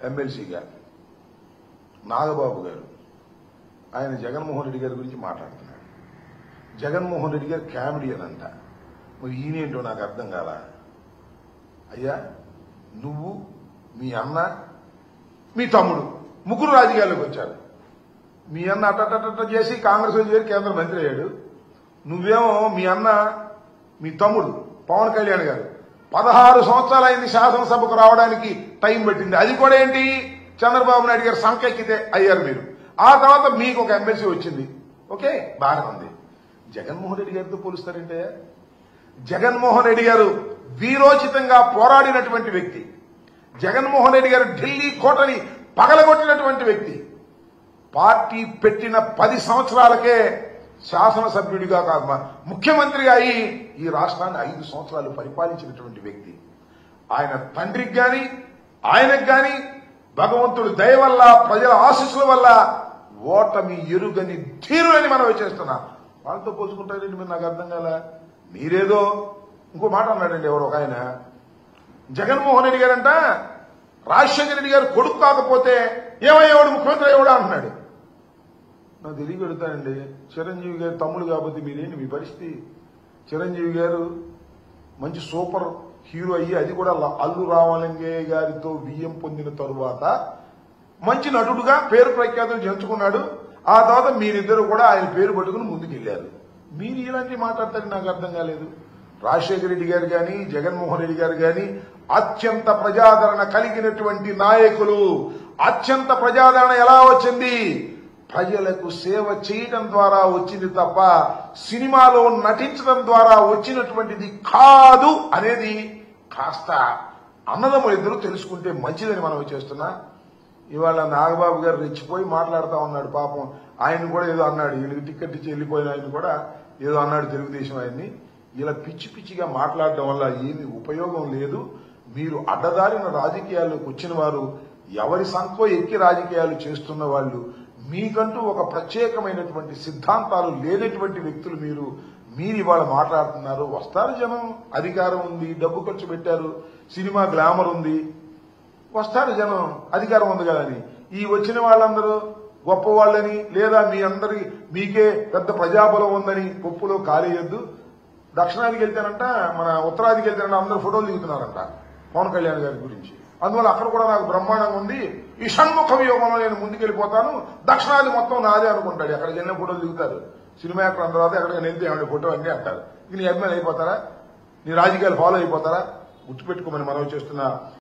ఎమ్మెల్సీగా నాగబాబు గారు ఆయన జగన్మోహన్ రెడ్డి గారి గురించి మాట్లాడుతున్నాడు. జగన్మోహన్ రెడ్డి గారు కామెడియన్ అంట. మరి ఈయనేంటో నాకు అర్థం కాల. అయ్యా, నువ్వు, మీ అన్న, మీ తమ్ముడు ముగ్గురు రాజకీయాల్లోకి వచ్చారు. మీ అన్న అట్ట చేసి కాంగ్రెస్ చేరి కేంద్ర మంత్రి అయ్యాడు. నువ్వేమో మీ అన్న, మీ తమ్ముడు పవన్ కళ్యాణ్ గారు 16 సంవత్సరాలైంది శాసనసభకు రావడానికి టైం పట్టింది. అది కూడా ఏంటి, చంద్రబాబు నాయుడు గారు సంకెక్కితే అయ్యారు మీరు. ఆ తర్వాత మీకు ఒక ఎమ్మెల్సీ వచ్చింది. ఓకే, బాగానే ఉంది. జగన్మోహన్ రెడ్డి గారితో పోలుస్తారంటే, జగన్మోహన్ రెడ్డి గారు వీరోచితంగా పోరాడినటువంటి వ్యక్తి. జగన్మోహన్ రెడ్డి గారు ఢిల్లీ కోటని పగలగొట్టినటువంటి వ్యక్తి. పార్టీ పెట్టిన 10 సంవత్సరాలకే శాసనసభ్యుడిగా ముఖ్యమంత్రిగా అయి ఈ రాష్ట్రాన్ని 5 సంవత్సరాలు పరిపాలించినటువంటి వ్యక్తి. ఆయన తండ్రికి గాని ఆయనకు గాని భగవంతుడి దయ వల్ల, ప్రజల ఆశీస్సుల వల్ల ఓటమి ఎరుగని ధీరులని మనం చేస్తున్నాం. వాళ్ళతో పోల్చుకుంటారండి మీరు, నాకు అర్థం కాల. మీరేదో ఇంకో మాట అన్నాడండి ఎవరు ఒక ఆయన, జగన్మోహన్ రెడ్డి గారంట రాజశేఖర రెడ్డి గారు కొడుకు కాకపోతే ఏమయ్యేవాడు, ముఖ్యమంత్రి అయ్యేవాడు అంటున్నాడు. నాకు తెలియ పెడతానండి, చిరంజీవి గారు తమ్ముడు కాబట్టి మీరేంటి మీ పరిస్థితి? చిరంజీవి గారు మంచి సూపర్ హీరో అయ్యి, అది కూడా అల్లు రామలింగయ్య గారితో బియ్యం పొందిన తరువాత మంచి నటుడుగా పేరు ప్రఖ్యాతులు చేర్చుకున్నాడు. ఆ తర్వాత మీరిద్దరు కూడా ఆయన పేరు పట్టుకుని ముందుకెళ్లారు. మీరు ఇలాంటివి మాట్లాడతారని నాకు అర్థం కాలేదు. రాజశేఖర రెడ్డి గారు గాని, జగన్మోహన్ రెడ్డి గారు గాని అత్యంత ప్రజాదరణ కలిగినటువంటి నాయకులు. అత్యంత ప్రజాదరణ ఎలా వచ్చింది? ప్రజలకు సేవ చేయడం ద్వారా వచ్చింది తప్ప సినిమాలో నటించడం ద్వారా వచ్చినటువంటిది కాదు అనేది కాస్త అన్నదమ్ములు ఇద్దరు తెలుసుకుంటే మంచిదని మనం చేస్తున్నా. ఇవాళ నాగబాబు గారు రెచ్చిపోయి మాట్లాడుతూ ఉన్నాడు. పాపం ఆయన కూడా ఏదో అన్నాడు, వీళ్ళకి టికెట్ ఇచ్చి వెళ్ళిపోయిన ఆయన కూడా ఏదో అన్నాడు తెలుగుదేశం ఆయన్ని. ఇలా పిచ్చి పిచ్చిగా మాట్లాడడం వల్ల ఏమీ ఉపయోగం లేదు. మీరు అడ్డదారిన రాజకీయాల్లోకి వచ్చిన వారు, ఎవరి సంఖో ఎక్కి రాజకీయాలు చేస్తున్న వాళ్ళు, మీకంటూ ఒక ప్రత్యేకమైనటువంటి సిద్ధాంతాలు లేనటువంటి వ్యక్తులు మీరు ఇవాళ మాట్లాడుతున్నారు. వస్తారు జనం, అధికారం ఉంది, డబ్బు ఖర్చు పెట్టారు, సినిమా గ్లామర్ ఉంది, వస్తారు జనం, అధికారం ఉంది కదా అని. ఈ వచ్చిన వాళ్ళందరూ గొప్పవాళ్ళని, లేదా మీకే పెద్ద ప్రజాబలం ఉందని పప్పులో కాలేయద్దు. దక్షిణాదికి వెళ్తేనంట, మన ఉత్తరాదికి వెళ్తేనంట అందరూ ఫోటోలు దిగుతున్నారంట పవన్ కళ్యాణ్ గారి గురించి. అందువల్ల అక్కడ కూడా నాకు బ్రహ్మాండంగా ఉంది, ఈ షణ్ముఖ వ్యూహంలో నేను ముందుకెళ్లిపోతాను, దక్షిణాది మొత్తం నాదే అనుకుంటాడు. ఎక్కడికి వెళ్ళిన ఫోటోలు దిగుతారు. సినిమా యాక్టర్ అందరూ ఎక్కడికి వెళ్తే ఏమంటే ఫోటో అన్నీ అంటారు. నీ అభిమానులు అయిపోతారా? నీ రాజకీయాలు ఫాలో అయిపోతారా? గుర్తుపెట్టుకోమని మనం చేస్తున్నా.